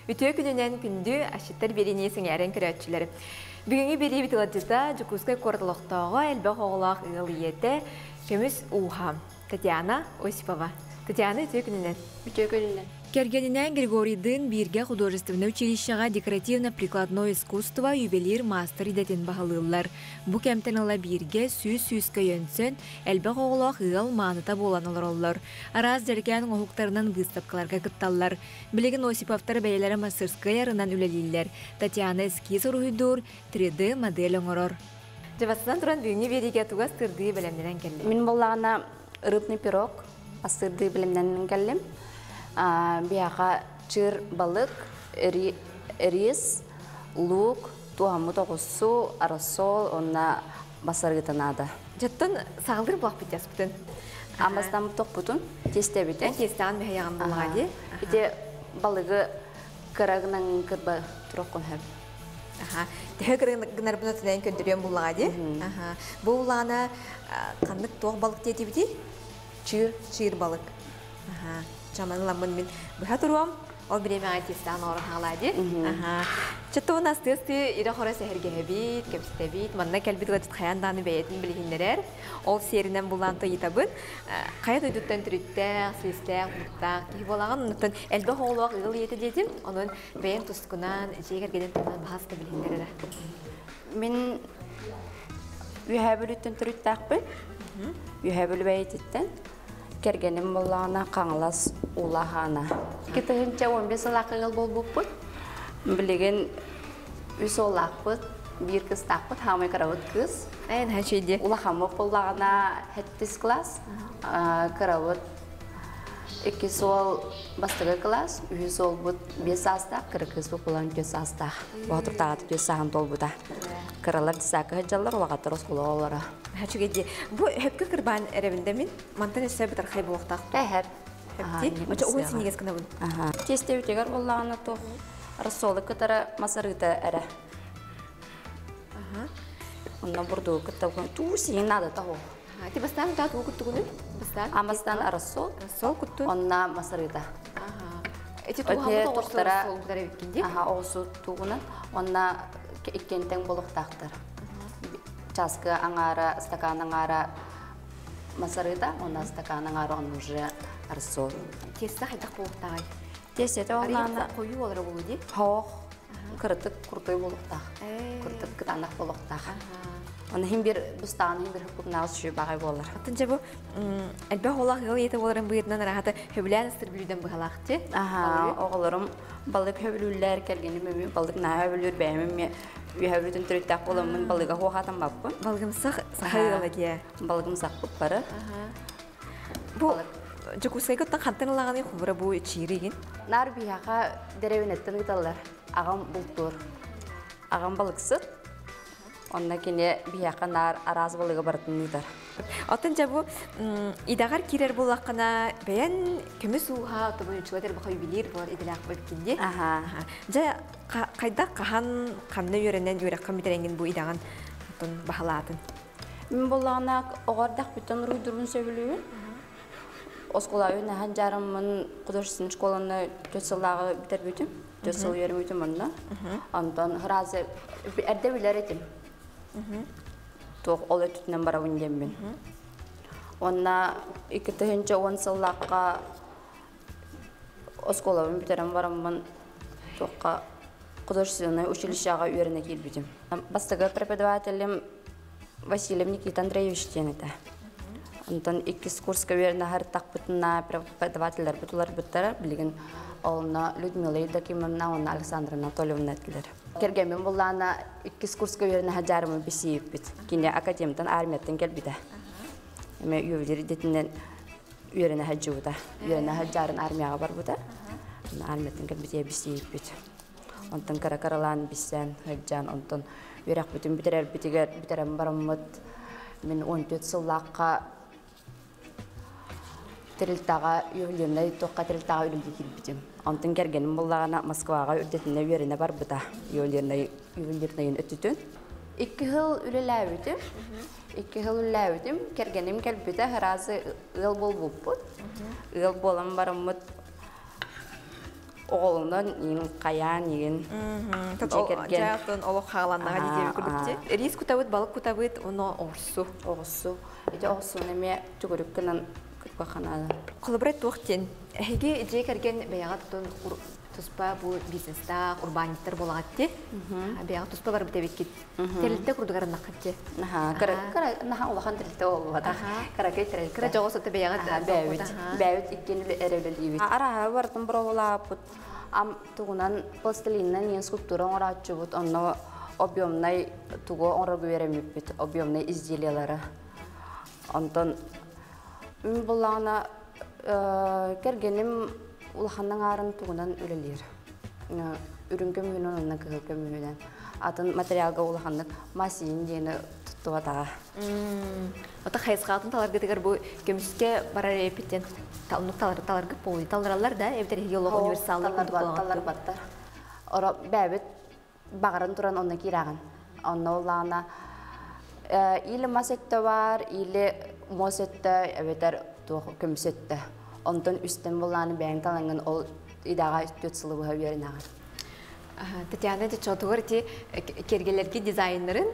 Ütü gününden gündü aşıtlar berinesin yaren kıraççıları. Bugünkü beri bitiladızda Jukuskay kortuluqtağı elbaq oğlaq ığıliyete kömüs uha. Tatiana Осипова. Tatiana ütü gününden. Ütü gününden. Кергенинен Григорийдын бирге художественное училищега декоративно-прикладное искусство ювелир мастер идетин бағалылар. Бу кемтен ала бирге сүйс-сүйске йөнсен, әлбәқ оғылақ ығыл маныта болан олар. Араз дерген оғуқтарынан выставкаларға кытталлар. Білеген Осиповтар бәйлері мастерская ярынан үлелейлер. Татьяна эскиз ұрғыдур, 3D модель оңырор. Жабасынан тұран бүгіне береге туғас тырды білемденен келді. Мен болағына рыбный пирог, астырды білемденен келдім. Бияға чыр балық, рис, лук, туғамы тоғысу, арасол, онна басар гытанады. Жаттан сағылдыр бұлақ бітес бұтын? Амастан бұтық бұтын, тесте бітен. Тестеған бі яғын бұлға Біте балығы қырағынан кірбі тұрақ қон әп. Тәхі қырағынар бұны түнайын көндірен бұлға де? Бұл бұлғана қандық тоқ балық деті біте? Чыр балық. Чаман ламын мен бұға тұруам, ол біреме айтестан орын қалады. Чатты оны астысты ире қора сәхірге әбейт, кәпсіт әбейт, манна кәлбет ғатыт қаянданы бәйетін білгендерер. Ол серінен бұланты етабын. Қаят өйдіттен түрітті, сүйістәк, мұттақ, кейі болаған, ұнықтан әлбі қолуақ ұғыл еті дедім, оның бәйін тұстықынан, жегергеден тұрған бағасты білгендерер. Мен үйәбіліттен түріттәк біл, үйәбілі бәйеттен. Кергенім болағына қаңылас улағана. Кетігінші 15 лақы ғыл бол бұппыт. Білеген үс олақ бұт, бір кіз тақпыт, хамай қарауыт кіз. Әйін әшейде? Улағамық болағына 7 класс, қарауыт 2 сол бастығы класс, 3 сол бұт 5 астақ, кірі бұт болағын 2 астақ. Бұғатыр тағаты 2 сағын тол бұта. Кыралар дисакы хаджалар вағаттар осқылы олары. Хачугеде, бұ хөпкі кірбан әревінде мен мантан өсі бұтар қай болуқтақ? Әхәп. Хөпте? Өте оғын сен егіз кіна бұн? Тесте өтегер болағына тоқ. Арасолы күтары масарыты әрі. Онна бұрды күтті бұн. Туы сейін нады тағу. Те бастан ұта туы күтті күні? Амастан арасол. Арасол күтті? Онна масарыты. Эти туғамы тоғыстыр арасол бұдар өткенде? Оғысы туғынан. Онна иккентен болуқтақтыр. Часкы аңара, стакан аңара масарыда, онна стакан аңара он уже арсол. Тесті қайдақ болуқтағай? Тесті олғана... Арияқта қойу олары болу де? Хоқ, күрітік күртой болуқтақ. Күрітік күтанақ болуқтақ. Оны хем бір бұстағын, хем бір хүппығына өсі бағай болар. Аттынша бұл, әлбәқ олақ ғыл еті оларын бұйырынан рахаты хөбілән ұстыр білуден бұғалақ те? Оғылырым балық хөбілулер кәргенім, балық на хөбілер бәйімім, үйәбілдің түріттәк боламын балыға хоғатан баппын. Балығым сақайғылы де? Балығым сақ бұп бары. Бұл жүкусай көттен қантын ұлағаны құбыры бұл чиіреген? Нар бияға дәрәуінеттен ұйталар. Ағам бұлттыр. Ағам балықсыт. Онна кене бияқа нар араз балыға барытын ұйтар. Отынша бұл идағар керер болаққана бәйін көміс ұға ұтыбын үчілетер бұқа юбилер болар еділәқ бөлкенде. Жа қайда қахан қамны өренен өрәққан бітеренген бұл идаған бағалатын? Мен болағына оғардақ бүтін рұйдырын сөйлеуін. Осқолауын әхін жарымын құдыршысын школаны 4 сылағы бітер бүтім. 4 сыл өрім бүтім онда. Ондан ғыразы әрді білер етім. Тоқ ол өтітінен бара өнден мен. Онна 2-10 сыллаққа Осқолауын бітерім барамын тоққа художественное училищеға үйеріне кел бүтім. Бастығы преподавателем Василий Никита Андреевич тенеті. Онтан 2 курска үйеріне ғарттақ бұтына преподавателер бұтылар бұттары білген олына Людмила Евдокимовна, олына Александра Анатольевна әткілер. Кергенмен болағына 2 курска үйеріне ғаджарымы бесейіп біт. Кене академиядан армияттан кел біті. Әме үйелері детінен үйеріне ғаджы бұта. Үйеріне ғаджарын армияға бар бұта. Армияттан кел біте бесейіп біт. Онтан кара-каралан бисен, ғаджан, онтан үйерек бүтін бітерер бітерем барамыд. Мен 14 сыллаққа тірілтаға үйелеріне тоққа тірілтаға үйелерге кел бітім. Онтан кергенім болағына Москваға үрдетіне үйеріне бар бұта. Үйелеріне өттітін. 2 жыл үлеләуітім. 2 жыл үлеләуітім. Кергенім кел біті ғыразы ұл бол бұппыд. Ұл болам барамыд оғылынан ең қаян еген Жақтын олық қағаланнаға дейдегі күрдікте. Рис күтабыт, балық күтабыт, оны оғырсу. оғысу. Эти оғысуын әме түгіріккінен күркі қанады. Қолыбырет тоқтен. Әйге жек әрген бәяға тұтын тұспа бұл бизнеста урбаниттер болағатте. Бәяға тұспа бар бітебет кет. Тәрілді күрдігарын наққатте. Нахан олақан тәрілді олғада. Қаракай тәрілді. Кіра жоғы соты бәяға Бәуіт иккенілі әрәулі Араға бардың бір олапыт. Ам тугунан пластилиннен ең скульптура оңыратчы бұд. Онны объемнай тугу оңырғы веремеппет. Объемнай изделиялары. Онтан бұлағына кергенім улаханның арын тугунан өлелер. Үрінгі мүйінен, онын кығылғы мүйінен. Атын материалға улаханның масиин дені тұттуға таға. Ота қайысқатын таларға дегер бұл көміске барар епеттен ұнық таларға болуы. Талыралар да әбдер геолог универсалдар күндік болған. Талар баттар. Ора бәбіт бағарын тұран онны керағын. Онны олағына илі масетті бар, илі мосетті, әбетер көмісетті. Онтон үстен болғаны бәйін таланған ол идаға төт сылы бұға берін ағын. Татьяна чотугар ти кергелерге дизайнерын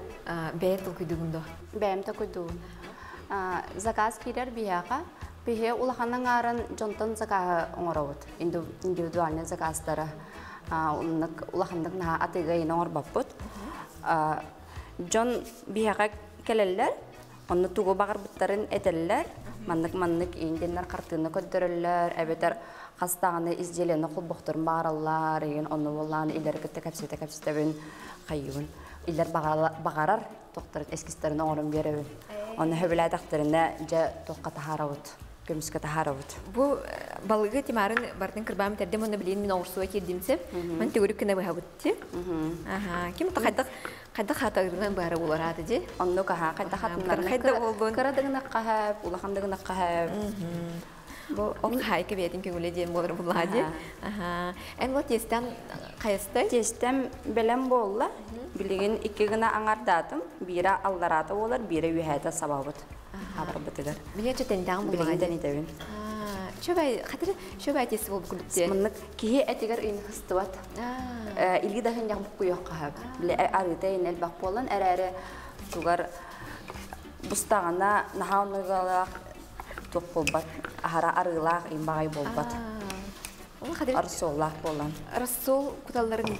бәйін тұл күйдігінді? Бәйім та күйдігін. Заказ керер бияға, бейе улаханның арын жонтон закаға оңырауыд. Индивидуальный заказдары. Улахандық наға атыға ені оңыр баппыд. Жон бияға келелер, оны туғы бағыр бұттарын әтелілер. Маннык инденлер картыны көддөрөллөр, әбетер хастаганы изделени кулбуктарын багаралар, еген оны болланы илергетте капсетебин кайыбын. Илер багарар, токтор эскистерин оңорун беребин. Оны хөбүлай тактырында же токка тахарабыт, көмүскө тахарабыт. Бу балыгы тимарын бартын кырбам тердем оны билин мен оңурсуга кирдимсе, мен төгүрүк кына бахабытты. Ким Қайда хатағырынан бары олар ады де? Онны қаға, қайда хатынларын қырадығына қағап, улахандығына қағап. Ол қайқы бетін көңілі дейін болыр бұла де? Ән ол тестен қайысты? Тестен бәлем болла. Білеген екі ғына аңардатым. Бірі алдараты олар, бірі үйәді сабабыд. Абыр бұтыдыр. Білген чөтендағын бұла де? Шөбәй тесі болып күлікте? Мұнық кейі әтігер үйін қыстыват. Илги дахын яғып құйық қағып. Біле арыта ен әлбақ болын, әрі туғар бұстағына наға онығалақ тоқ болбат. Ахара арылақ, имбағай болбат. Арысолақ болын. Арысол құталарын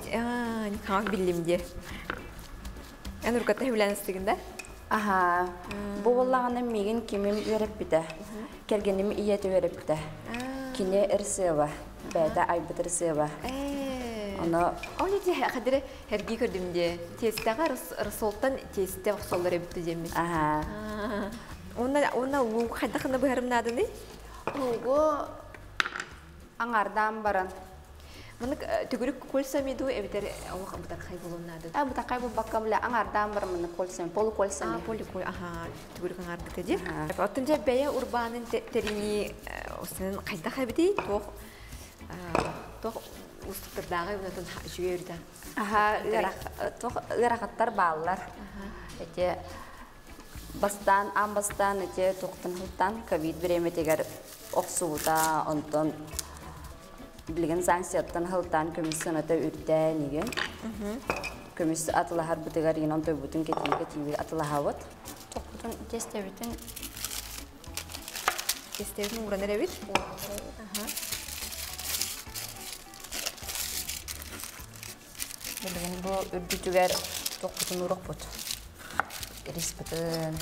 қағақ білімде. Ән ұрқатта хүләністігінде? Аха, бұғылағына меген кемем өріп біді. Кергенім иеті өріп біді. Кене ірсіва, бәді айбыт ірсіва. Ол еде қадыры әрге көрдімде. Тестіға рысолттан тесті ұқсолдар өбіпті жеміз. Онна ұғы қайдақына бұғарым надыны? Ұғы аңардан баран. Мұнық түгірік көлсам еді өбітер оғы бұтар қай болуын надыды? Бұтар қай бол баққа біле аңардан бар мұны көлсам, полу көлсам. Поликой, түгірік аңарды тәде. Оттынжа бәйі урбанын тәріне осының қайда қайбеді? Тоқ ұстықтырдағы өнетін жүге өрді. Ғырақаттар балылар. Бастан, амбастан, тоқтын ғылттан ковид біреметегер оқсуыда, онтын білген санкцияттан ғылттан көміссін өті үрдән еген. Көміс атылағар бұтығар ең онты бұтын кетігі атылаға бұд. Тоқтын тестебітін. Тестебітін ұғыраныр әбіт? Білген бұл үрдітігер тоқтын ұрық бұд. Ирис бұтын,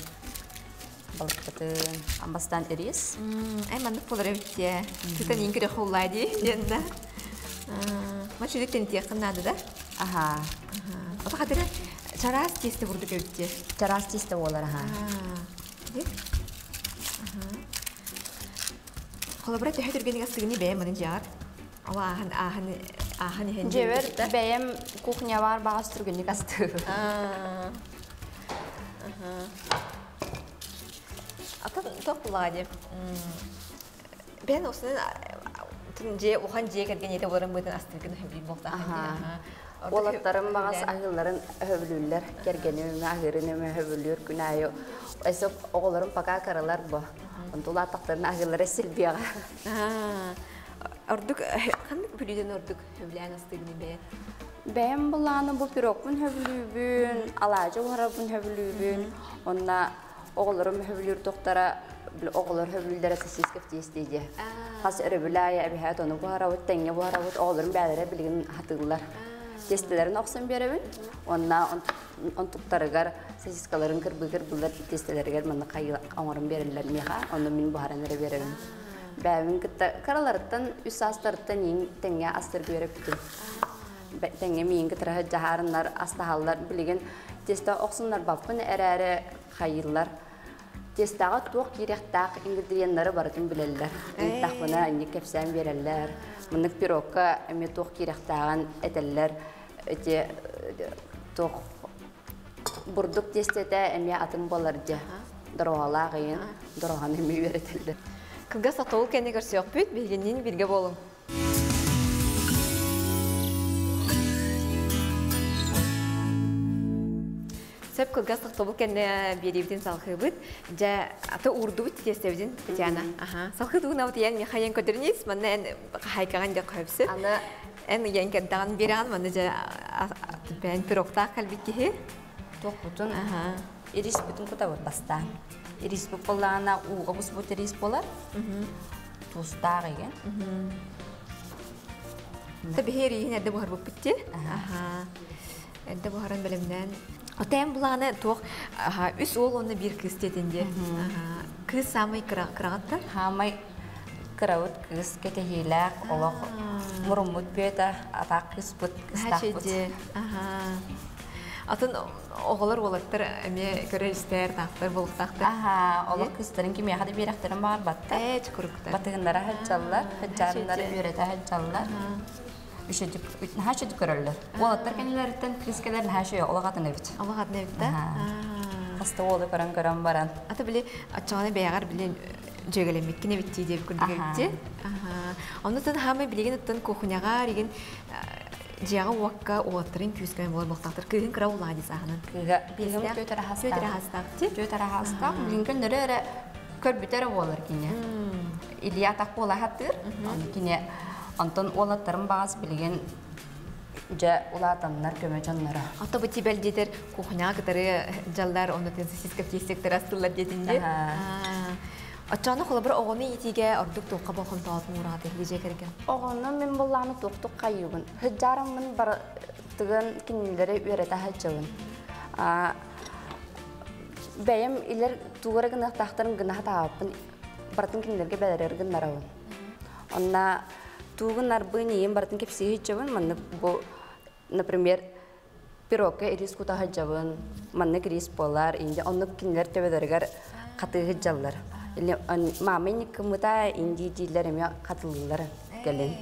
балық бұтын, амбастан ирис. Мандық болар әбітте. Түтін ең көрі қолайды енді. Машүректен тияқын нады да? Ота қадыры чарас тесті бұрдық әбітте? Чарас тесті олар. Қолабырат өйі түргенің астығыны бәйім мұның жағар? Ола ахын ехен жевер бәйім кухня бар бағас түргенің астығы. Ата тоқ бұлады. Бән осының оған жие кәрген еті оларын бұйдың астыргын өйбей болта. Олаттарым бағас ағыларын өбілілер, кергенім ағырыным өбілілер күн айы. Әсіп оғыларым пақа қаралар бұ. Онтула аттақтарын ағылары сілбияға. Ордук ханнык бүлүден ордук хөблән астыгны бе. Бәйім бұланы бұл пирокпын хөбілүйбін, алажы ғарабын хөбілүйбін, онна оғылырым хөбілür тоқтара, оғылыр хөбілдері сәсіз көпті естейді. Қас үрі біләйі әбіхәт оны бұғарабыт, тәңе бұғарабыт, оғылырым бәлері білген хатығылар. Тестілерін оқсын беребін, онна онтықтарығар сәсізкаларын кірбігір-бұлар тестілерігер мұны қаңырым берілер меға, оны мен бұғараныры беребін. Бәйім қараларыттан, үс астарыттан ең тәңе астыр беріп бүтін. Тәңе мейінгі тұрағы жағарынлар, астағалар білеген теста оқсынлар баппын әрі қайылар. Тестаға тоқ керектақ ингредиенттері барытын білелер. Тақпына әне кәпсән берелер. Мұнық пирокқа әме тоқ керектағын әтелер. Өте тоқ бұрдық тестеті әме атын боларды. Дұрғала ғайын, дұрған әме беретелді. Кылга сатол кәне көрсі өк бүт, білгеннен бірге болың. Сөп кылга сатол кәне беребден салқы бұд, жа аты урду бұд тестебден, Татьяна. Салқы тұғын ауыты ян мехайен көдірінес, мәнна ән қайқаған да қөпсі. Ән ян кәддаған бераған, мәнна жа бән пироқтақ қалбет кеге. Тоқ бұтын, ирис бұтын құта бұд бастан. Ирис бұт болағына ұғыз бұт ирис болар. Тұстағы еген. Таби хейрейін әді бұғар бұп бітті. Әді бұғаран білімден. Отайын бұлағына тоқ үс ол оны бір кыз дедінде. Кыз самай қырағаттар? Хамай қырауыт кыз кетехейләқ, олақ мұрымыт бөйті, атақ кыз бұт, кыстақ бұт. Атын оғылар олаттар әме көрі істер, тақтар, болықтақтар. Олық кыздарын кеме қады берақтарын бағар батты. Чүкіріктар. Батығындары хәджалылар, хәджарындары бүйреті хәджалылар. Нәхәші дүкірілер. Олаттар кәнелеріттен кескелер нәхәші олағатын әбіт. Олағатын әбіт, да? Қасты олы көрін баран. Аты біле, атчағаны бәйғар білен жөгелемек кене бітті деп күрді өтте. Онытын хамы білеген ұттын кухняға реген жағы уаққа оғаттырын күйіскәмен болар бұқтақтыр. Күйін кіра олады сағынан. Білгім көйтері хастақ. Көйтері хастақ. Білген нөрі әрі көрбітері болар кене. Или атақ бола хаттыр. Кене Антон олаттарын бағыз білген жа олатанлар көмі жанлары. Ата бұти бәлдетер кухня кітары жалдар онытын сискіп тестектер астылар детінде. Атчаны қолы бір оғыны етеге ұрдық тоққа болқын таатын ұрады еже керген. Оғыны мен болағыны тоқтық қайығын. Хүджарымын бар тұғын кенелері өреті хәджауын. Бәйім илер туғыры гынақ тақтарын гынақ тағапын бартын кенелерге бәлерер гынарауын. Онна туғын арбын ең бартын кепсі хәджауын. Манны бұл, например, пирокка ирис құта хәджауын. Манны кірис болар. Онны кенелер төбедергер қаты хәджалар. Мамын кымыта инди дилер эме катылылар келен.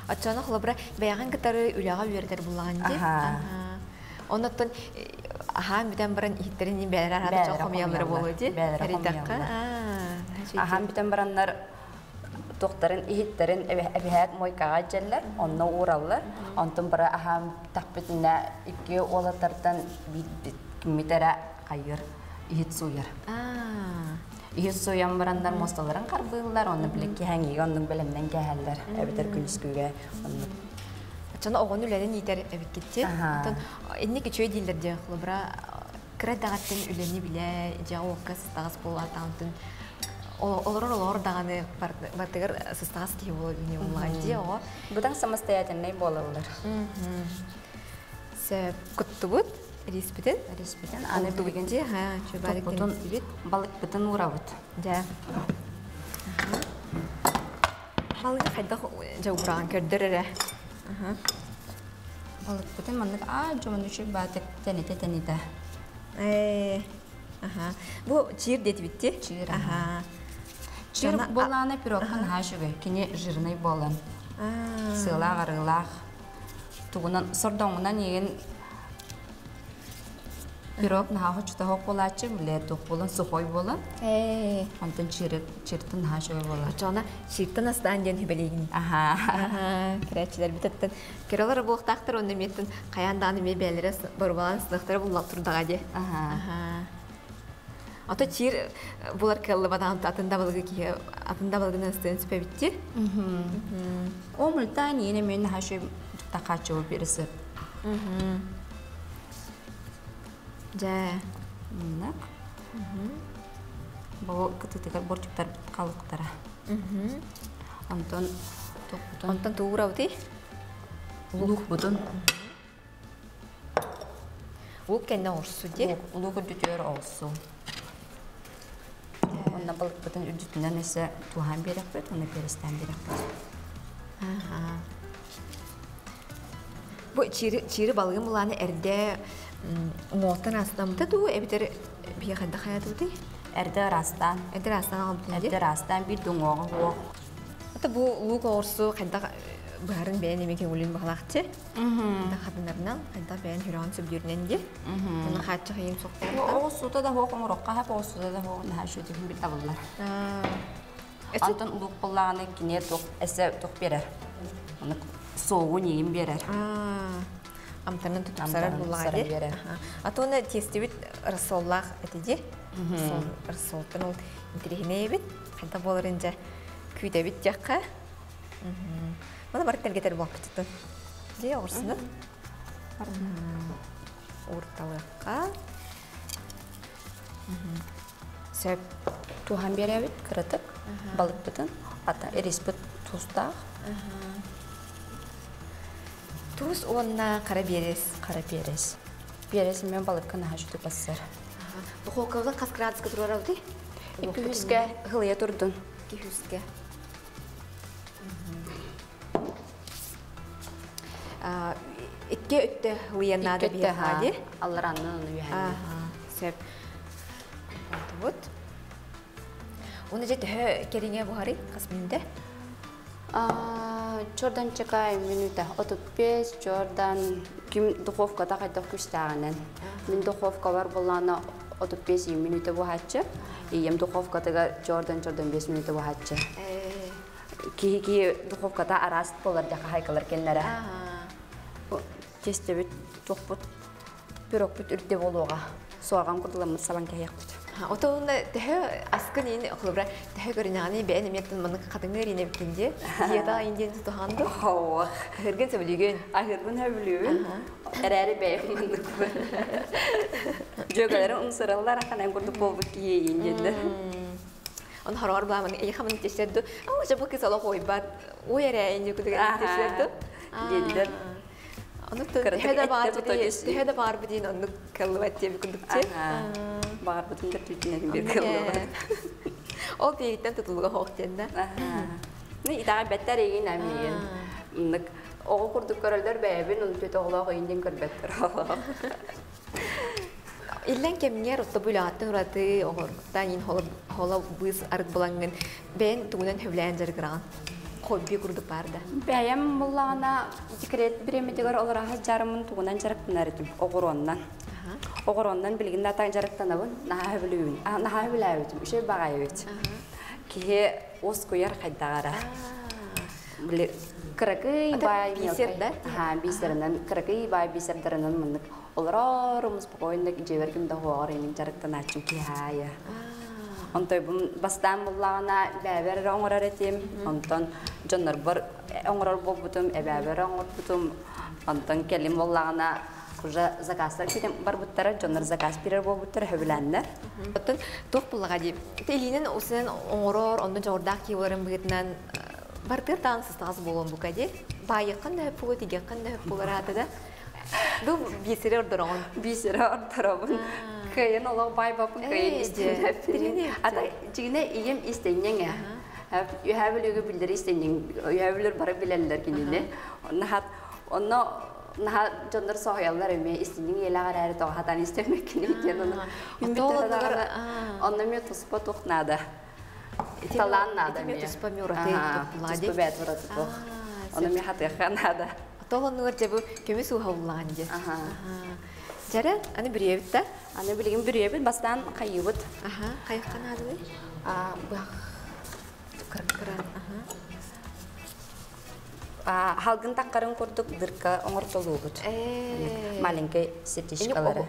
Атчаны холобра бәяған кытары үләға үйердер булган ди. Оннан ахам битен баран ихтерин бәләр арада чакымыялары болу ди. Ритакка. Ахам битен бараннар тоқтарын ихтерин әбиһәт мойкага җәлләр, онны ураллар. Онтын бара ахам тахбитне ике олатардан бит кимитера кайыр ихт суяр. Ихт суян барандар мосталарын карбылар, онны билекке хәңиге онның белемнән кәһәлләр. Әбитер күнскүгә онны. Ачана огын үләнен итәр әбит китте. Онтан инне кечөй дилдер ди. Хлобра кредагаттен үләне билә, җавы кыстагыз булата онтан олар даганы бартыгыр сыстагыз ди булган юлланди о. Будан самостоятельный болалар. Се куттубут Респитен? Респитен. Аны бүгенде, чөбәрек тенбит, балык битен урабыт. Да. Балык хайда жауран көрдөрөрө. Балык битен мандык жомон үчү батык тенете. Бу чир дети битти? Чир. Чир боланы пирогтан хашыгы, кине жирный болан. Сыла гарылах. Тугунан сордоңунан еген пирог нахо чута хок болачы, биле тук болан, сухой болан. Антон чиртын хашыгы болан. Ачана чиртын астан ден хибелеген. Кирәчиләр битеттен. Киралар булыктактыр, онда меттен каянданы ме бәлере борбалан сынактары буллап турдага ди. Ото чир булар кыллы бадан атында балгы ки атында балгынан стенс пебитти. О мультани не мен хаши такачу берсе. Жа. Нак. Бо кытытыгар борчуктар калыктара. Антон токутон. Онтан туурабыты. Лук бутун. Лук кенне орсу ди. Лук дүтөр олсу. Онна балык бутун үдүтүнөн эсе тухан берек бет, оны перестен берек бет. Бу чири балыгын буланы эрде мотан астамда ду эбитер бия ханда хаятыды. Эрде растан. Эрде астан алып ди. Эрде растан бир дуңого. Ата бу лук орсу ханда барын бен эмеке улин баглакчы. Да хатындарынан ханда бен хүрөн сөбүрнен ди. Муну хатчы кыйын соктор. О сута да хок муракка хап о сута да хок нахашы дигин бир табылар. Антон лук буллаганы кине ток эсе ток берер. Аны соогун егин берер. Амтанын тутсарар буллагы. Атона тестибит рассоллах этиди. Рассолтан ол интерехне бит. Ханда болорынжа күйдө бит жакка. Мана барыктан кетер болуптун. Же орсуна. Орталыкка. Сөп Тухан беребит кырытып, балык бутун, ата эриспит туста. Туз онна кара берес. Берес мен балыкка нахашы бассар. Духовкага кас градуска турарабы? 200-ге хылыя турдун. 200-ге. Икке өттө хылыянады бия хади. Аллараннан оны үйәне. Сөп. Вот. Оны жет кериңе бухари касминде. Чордан чекай минута. 35 чордан ким духовкада кайда күстәгәнен. Мин духовка бар булганы 35 минута бухачы. Ием духовкадага чордан 5 минута бухачы. Ки духовкада араст болар да хайкалар кеннәре. Тестебит тохпут бирок бит үрдө болууга. Суаган курдуламыз сабан каяк бит. Отоунда тәһә аскын инде хлобра тәһә görүнәне бән эметтен моны кадыңгы ине биткенде диета инден тутанды. Хәрген сөбүлгән. Ахырдан хөбүлүн. Әрәре бәймәндик. Жөгөлөр унсыралар канан курдук болбут кие инденде. Он харар бламын яхамын тештерди. Ама жабы кысала койбат. Ой әрә инде күтүгән тештерди. Дилдер. Оны тәһә бар бидин оны кыллыбат дип күндүкче. Бар бүтүндө түтүнөн бир кыллыбат. Ол бейттен тутулуга хоктенде. Не идара беттер эгин амиен. Ник ого курдук көрөлдөр бэбин оны төтө оглоо инден көрбөттөр. Иллен кемнер отто булатын ураты огортан ин хола быз арык буланган бен тугунан хөвлән жаргыран. Хобби курдук барда. Бәям буллагана декрет биреметегер оларга жарымын тугунан жарыктынар идим огороннан. Огороннан билгин датан жарыктанабын наха хөбүлүн. Наха хөбүләбит. Үше багайбит. Ки ос кояр кайдагара. Биле кракый бай бисерда. Бисернен кракый бай бисердернен мындык. Оларарымыз спокойно жебергим да хоорын жарыктана чуки хая. Онтой бастан буллагана бәбер оңорар этим. Онтон жоннор бар оңорор болбутум, бәбер оңорбутум. Онтон келим буллагана уже заказлар китем бар буттара жоннор заказ бирер болбуттар хөбүләннәр. Оттон тук буллага дип. Телинен усен оңорор, ондон жордак кийларын бигетнән бартыр таңсыз таз болгон бу кади. Байыккан да пуга тиген кандай буларады да. Ду бисер ордорон. Бисер ордорон. Кайын олог бай бапын кайын истенеп. Ата жигине игем истеннең. Үһәбелеге билдер истеннең. Үһәбелер бара биләлләр кинене. Онно наха жондар соһяллар эме истеннең елагар әрі тохатан истемек кинекен оны. Онно ме туспа тухнада. Талан нада ме. Туспа мюраты тухлади. Туспа бет ураты тух. Онно ме хатыхан нада. Толонур жабы көмө суу хавланды. Жара, аны биребит да? Аны билген биребит, бастан кайыбыт. Кайыккан ады? Бак. Кыркыран, Халгын таккарын курдук дырка оңортолуубут. Маленький сетишкалары.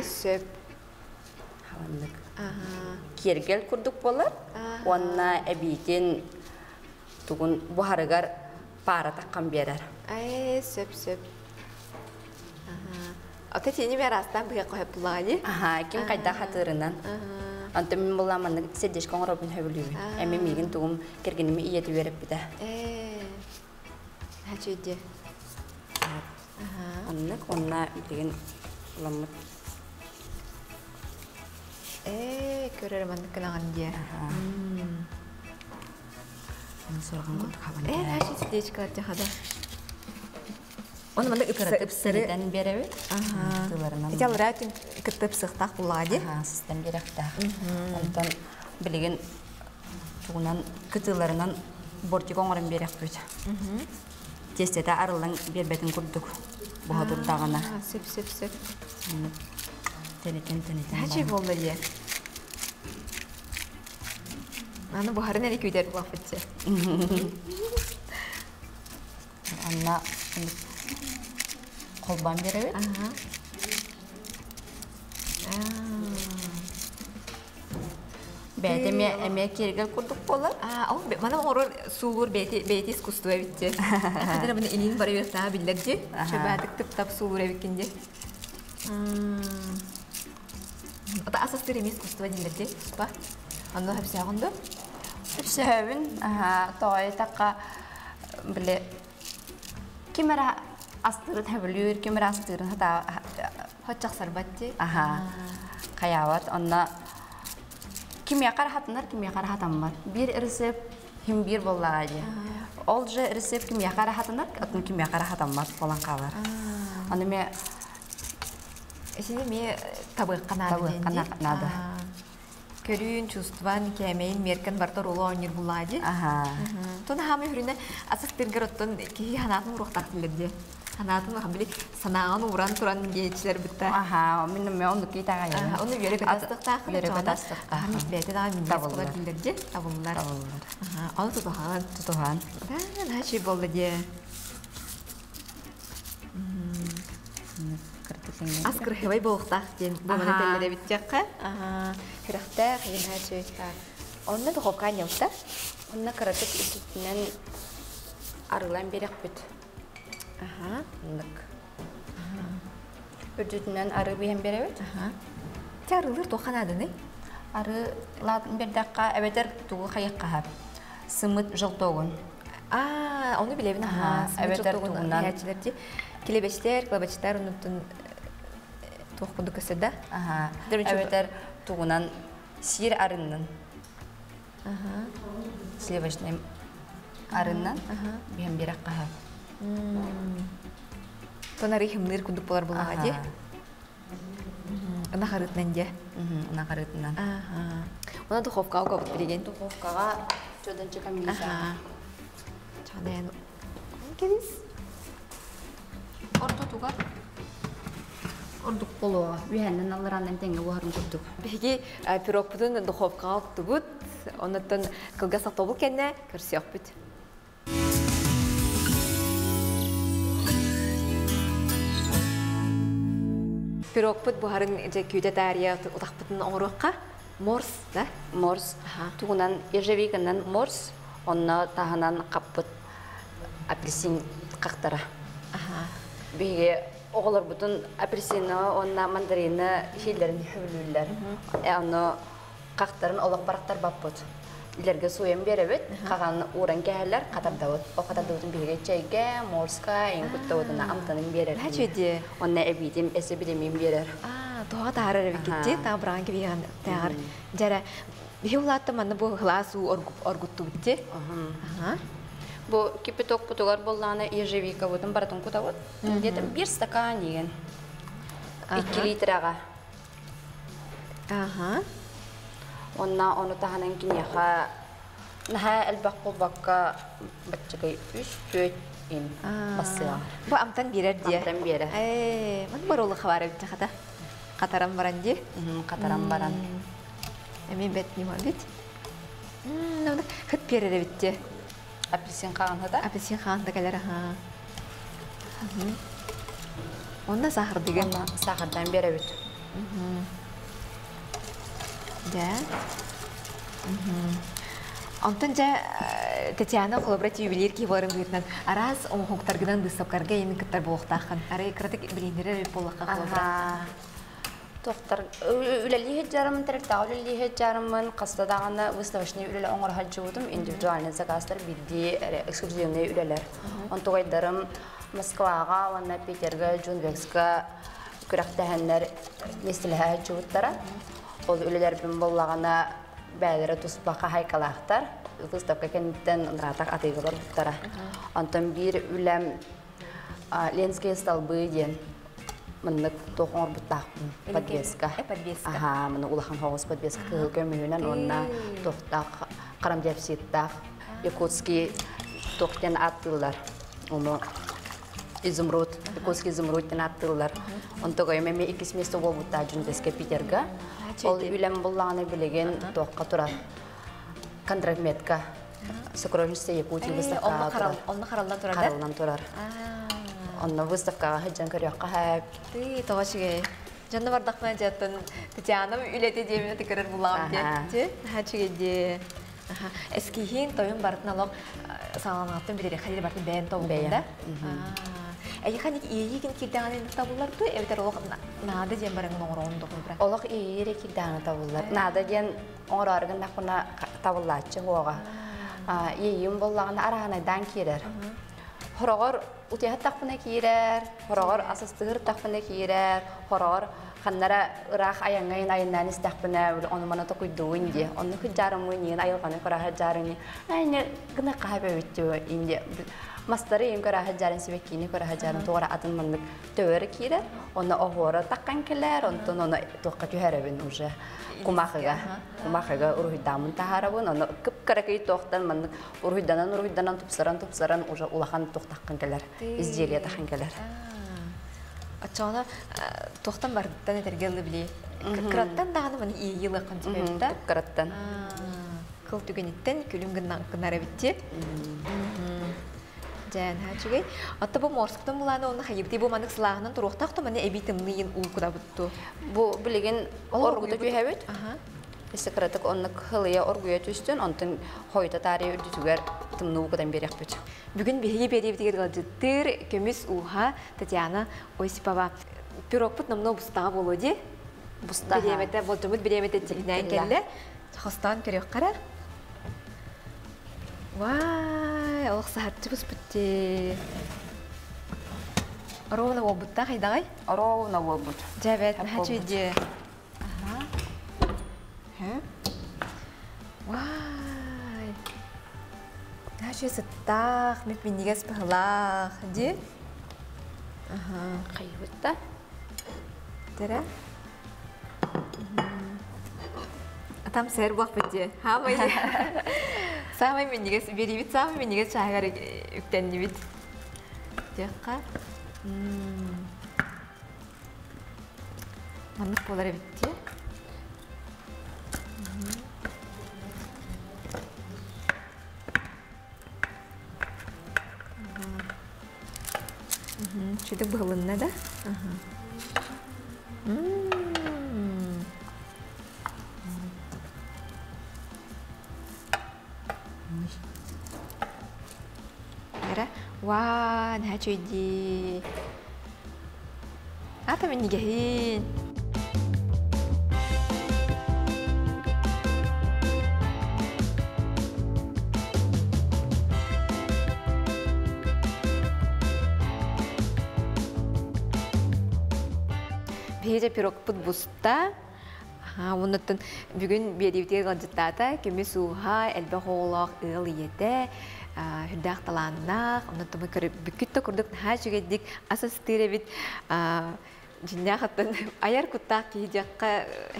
Сөп. хаваннык. Ага. Кергел курдук болар. Онна эбитин тугун бухарыгар пара таккан берер. Сөп. Ага. Ата тени мерастан бия коеп булагы. Ага, ким кайда хатырынан. Антым мен буламан седеш коңробун хөбүлү. Эми мигин тугум кергеними иети берип биде. Хачыйды. Ага. Онна деген ламыт. Көрөр мандык кылаган дия. Сорган курдук хаван. Хачы седеш калат жахада. Оны мандык ипсыры Дан береби. Ага. Тыларынан. Италратын кытып сыктак булагы. Ага, систем беректа. Онтан билеген тугунан кытыларынан борти коңорын берек бүт. Тестете арылдан бербетин курдук. Буга турдагана. Сөп. Тенетен. Хачы болду дия. Аны бухарын эле көйдер булафытчы. Анна колбан береби. Ага. Бәтеме эме кергел курдук болар. Ол мана орор суулур бети искусство битти. Хадыр мен инин бары берта билдерди. Шөбәдик тип-тап суулур эбикенде. Ата асастыр эмес искусство дилерди. Спа. Аны хепсе агынды. Сөбүн, той такка биле кимера астырын хөбүлүр, кимера астырын хата Хочаксар батти. Каяват, онна кимия карахатынар, кимия карахатанмар. Бир рецепт хим бир боллагади. Ол же рецепт кимия карахатынар, атын кимия карахатанмар болан калар. Аны ме Сине ме табык канады. Көрүүн чувстван кемейн меркен бартар улу ойнер булади. Тона хамы хүрүнө асастыргар оттон ки ханатын урухтак дилерди. Ханатын хабили санаган уран туран гечилер битте. Мен ме онду китага я. Оны бере катастыкта. Бете да мен табылар дилерди. Табылар. Ал тутухан. Да, начи болду де. Аскыр хевай болуктак ден. Бу менен теллере битчакка. Хирахта хина чөйка. Онна духовка нёмта. Онна каратык иситинен арылан берек бит. Нык. Үрдүтүнөн ары биен беребит. Чарылыр тоханадыны. Ары латын бердакка эбетер тугу кайыкка хап. Сымыт жылтогун. Onu bilevin. Эбетер тугунан. Həyatçilərdi. Kilebəçlər, qlabaçlar unuttun toxpundu kəsədə. Эбетер тугунан сир арыннан. Сливочный арыннан биен берекка хап. Тонары химнер күндүк болар булагади. Ана харытнан де. Ана харытнан. Она духовкага кабыт билеген. Духовкага чөдөнчө камилиса. Чадаyan. Келис. Орто тугар. Ордук болоо. Үйәннән алыраннан теңге буарын курдук. Беги пирог бүтүн духовкага тубут. Онуттан кылгас автобус кенне көрсөк бүт. Пирог бүт буарын же күйдө тария утак бүтүн оңорукка морс да. Морс. Тугунан ежевиканан морс. Онна таханан каппыт апельсин кактара. Биге оголор бүтүн апельсины, онна мандарины хиллерин хүлүллер. Аны кактарын олак барактар баппыт. Илерге суем беребит, каган уран кәһәлләр катардабыт. О катардабытын биге чәйгә, морска, ингуттабытына амтанын берер. Хәҗеде. Онна эбидим, эсе бидемин берер. Тога таарыр бикетти, та бран кебиган тагыр. Жара биулатты маны бу гласу оргутту битти. Бу кипяток путугар болланы ежевика бутын баратын кутабыт. Где-то 1 стакан деген. 2 литрага. Онна оны таханан кинеха наха элбак болбакка баччагай 3-4 ин басыга. Бу амтан берер дие. Амтан берер. Мен боролы хабары бит хата. Катарам баран ди. Катарам баран. Мен бет нима бит. Нада хат берер битти. Апельсин каган хата. Апельсин каган да келер Онда сахар деген. Сахардан беребит. Да. Антон жа Татьяна коллаборатив ювелир кибаларын бүйірнен араз оңғоқтарғынан дыстапқарға ені кіттар болықтақын. Ары екіратық білендері болаққа коллаборатив. Тоқтар, үлелі жарымын тәріктағы үлелі жарымын қастадағаны выставочный үлелі оңыр хаджы өдім, индивидуальный заказдар білді эксклюзивный үлелер. Онтуғайдарым Москваға, онна Питерға, Джунбексқа күрәқтәхәнлер местілі хаджы өттара. Ол үлелер бін болағына бәлері тұспаққа хайқалақтар. Выставка кәнеттен ұнратақ атығылар бұттара. Онтан бір үлем Ленские столбы ден. Мынық тоқыңыр бұттақпын подвеска. Аха, мыны улахан хоғыз подвеска көмігінен онна тоқтақ, қарамдепсеттақ, Якутский тоқтен аттылар. Оны изумруд, Якутский изумрудтен аттылар. Онтығы өмеме икіс место бол бұтта Джунбекске Питерға. Ол үлем болағаны білеген тоққа тұрар. Контрагметка. Сокровищество Якутии выставка тұрар. Онны қаралдан тұрар, да? Қаралдан тұрар. Онны выставкаға хыджан көріққа әп. Ты тоғашығы. Жанна бардақпен жаттын Татьяна үлеті деміне тікірір бұлағым де. Хачығы де. Әскейін тойын бартын алақ сағаланғаттың білері қалері бартын бәйін тоғында. Әйіқанек иегін келдіғанын табыларды, әвітер олық нады ден барыңын оңыр оңын доғын бұра? Олық иегері келдіғаны табылдар. Нады ден оңыр арығын нақына табылатшы оға. Иегін болағына арағанайдан керер. Хорағыр ұтияғыт тақпына керер, хорағыр асыстығыр тақпына керер, хорағыр қаннара ұрақ аяңайын айыннан істақпына оны мана тоқыйдуын де. Оны күджарымын ең айылғаны қорағы жарыны. Әйне ғына қағып өтті енді. Мастары ең көрі жарын себеккені көрі жарын тоғыра атын мұндық төвері кейдер. Оны оғыры таққан келер, онтын оны тоққа түйәрібін ұжы құмақыға. Құмақыға ұрғыдамын тағарабын. Оны күп-кәрекей тоқтан мұндық ұрғыданан тұпсаран ұжы ұлақан тоқтаққан келер. Изделия таққан келер. Атчауына тоқтан бардықтан етергелі біле. Күраттан дағаны мұны иелі қантипепті? Күраттан. Күл түгенеттен күлім гынары бітте. Жан хачыгай. Атта бу морсктан буланы оны хайыбды бу манык сылағынан туруқтақты маны әбитімнейін ұлқыда бұтты. Бу білеген орғыда күйәбет. Секретик онны хылыя оргуя түстен, онтын хойта тария үрдүтүгер тымны ұлқыдан берек бүт. Бүгін бейге беребдегер қалжыттыр көміс уға Татьяна Осипова. Пирог бұт намны бұстаға болу де? Бұстаға. Береметі, болжымыт береметі тегінен келі. Хостан көрек қарар. Вай, олық сағатты бұс бұтте. Ровна ол бұтта қайдағай? Ровна ол бұт. Жәбет, мәхәч өйде. Вай. Мәхәч өй сыттақ, мәпменегес пығылақ. Де? Қай бұтта? Дәрі? Атам сәр бұлақ бұтте. Хамай. Самай менегес беребит, самай менегес шағар үктенні бит. Жаққа. Мандық болар бітте. Шүйдік бұғылынна да. Wah, nah cuy di. Apa menigahin? Biasa pirok put busta. Оннан бүгін беревтер қалжыттата көмі суға әлбі қолақ ұл ете, хүлдақ таланнақ, оннан тұмы көріп бүкітті күрдік наға жүгеддік асас тіребет жинна қаттан аяр күттақ кейдеққа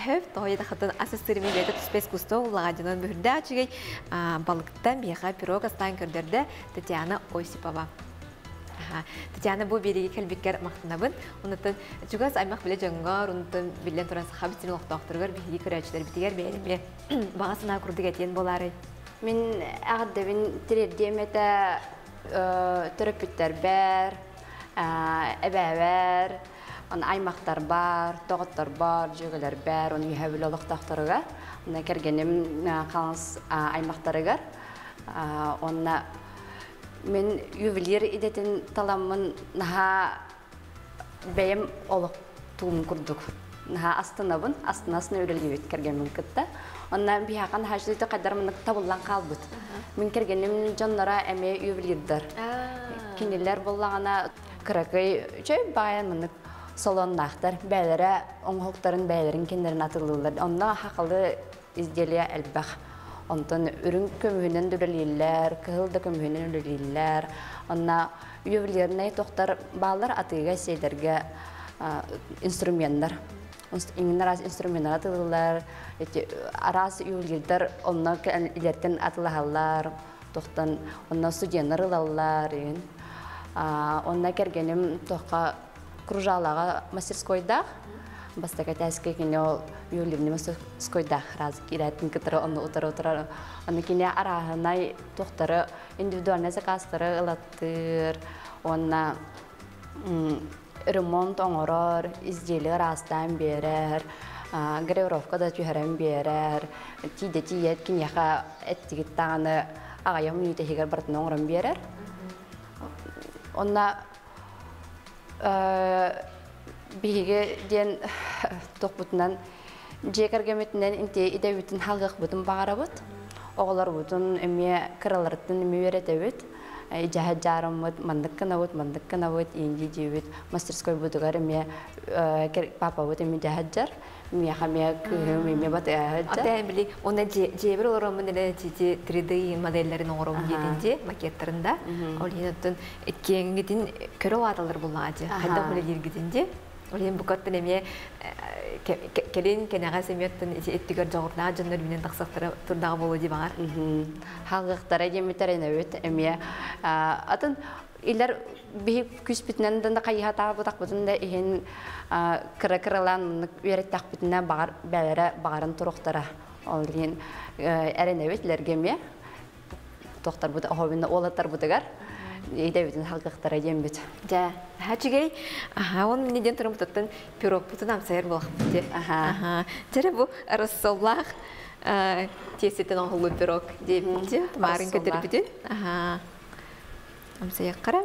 хөп тоғайда қаттан асас тіребет бәйті түспес күсті олаға жинан бүхірдақ жүгей балықтан бейға пирог астан көрдерді Татьяна Осипова. Татьяна бу береги келбеккер мактанабын. Онтон жугас аймак биле жаңгар, онтон билен туран сахабитин октоктургар бири көрөчүлөр битигер бериме. Багасына курдук этен болары. Мен агдыбын тирдемете терапевттер бар, эбәбәр, аны аймактар бар, тоготтар бар, жөгөлөр бар, аны юһәбил олоктоктурга. Онна кергенем қалаңыз аймақтарыгар. Онна мен ювелир идетін таламын наха бәйім олық туым күрдік. Наха астынабын, астынасын өрелгебет кергенім күтті. Онна бияқан хаждыйты қадар мұнық табылдан қалбыт. Мен кергенем жонлара әме ювелирдар. Кенелер болағана кыракай чөй баян мұнық солоннақтар, бәлері, оңғылықтарын бәлерін кендерін атылылар. Онна хақылы изделия әлбәқ. Онтан үрін көмігінен дүрелейлер, кығылды көмігінен дүрелейлер. Онна ювелирнай тоқтар балар атыға сейдерге инструменттар. Иңін арас инструменттар атылылар, арас ювелирдар онна илерттен атылығалар, тоқтан онна студенттар ылалар. Онна кергенім тоққа кружалаға мастерскойдақ. Бастака тәске кине юлирни мастерскойдақ разы кирәтін кітірі оны ұтыр-ұтыр. Оны кине арағынай тоқтары индивидуальный заказтары ылаттыр. Онна ремонт оңырыр, изделі растан берер, гравировка да түйәрен берер, тиет кинеға әттігіт тағаны ағайым үйтехегер бартын оңырын берер. Онна биге ден тоқпутынан жекерге метінен инте иде бүтін халғық бүтін бағара бұд. Оғылар бүтін әме кыраларыттын әме вереті бүд. Ижахат жарым бұд, мандыққына бұд, енде де бүд. Мастерской бұдығар әме папа бұд әме жахат жар. Әме қаме күрім әме бат жар. Атайын білі, оны жебір орымын әлі 3D модельлерін оңырауын едінде, макеттарында. Ол енеттің кеңгетін көрі аталар бұлады. Қайда қолы ергетінде. Олен бұқаттын әме келін кенеға семеттін еттігер жоғырдағы жындар менен тақсақтары тұрдағы болу деп ағар. Халғықтара деметтарен өт әме. Атын илер бейіп күс бітінен дында қайыға тағы бұтақ бұтында ехен кірі-кірілан үйереттақ бітінен бәлері бағарын тұрықтара. Олен әрен өт лергеме тоқтар бұты, оғабында олаттар бұтығар. Эйдәбитин халкыктара дембит. Ja, хачигей, он неден турым тоттан пирог бутун амсайыр болак бите. Жара бу рассоллах тесетен оңгылы пирог дембите. Тамарын көтөр бите. Амсайыр кара.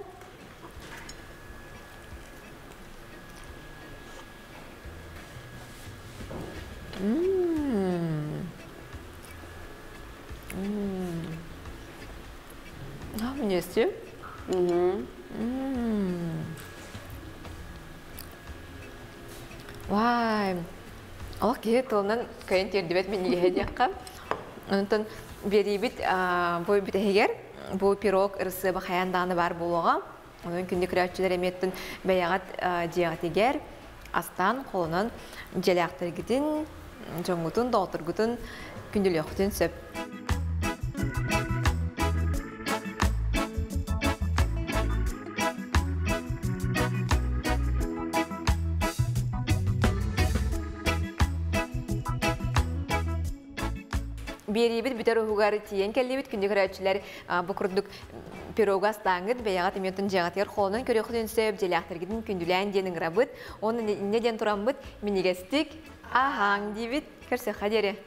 Мне есть. Вай, Allah kiye tolnan kayn terdibet men yehediyakka. Ondan beribit boy biteger, boy pirog ırsı baxayandağını var boluğa. Onun күнді күрәтчілер еметтін бәяғат жиғатегер, астан қолынан желяқтыр гітін, жоңғытын, доғытыр гітін, күнділі құтын сөп. Берибит бүтер угары тиен келлибит күндү көрөчүлөр бу курдук пирогас таңыт бәягат иментин жагатер холонун көрөкүтүн сөп желяктыргидин күндүлән денин рабыт оны неден турамбыт минигестик ахаң дибит керсе хадере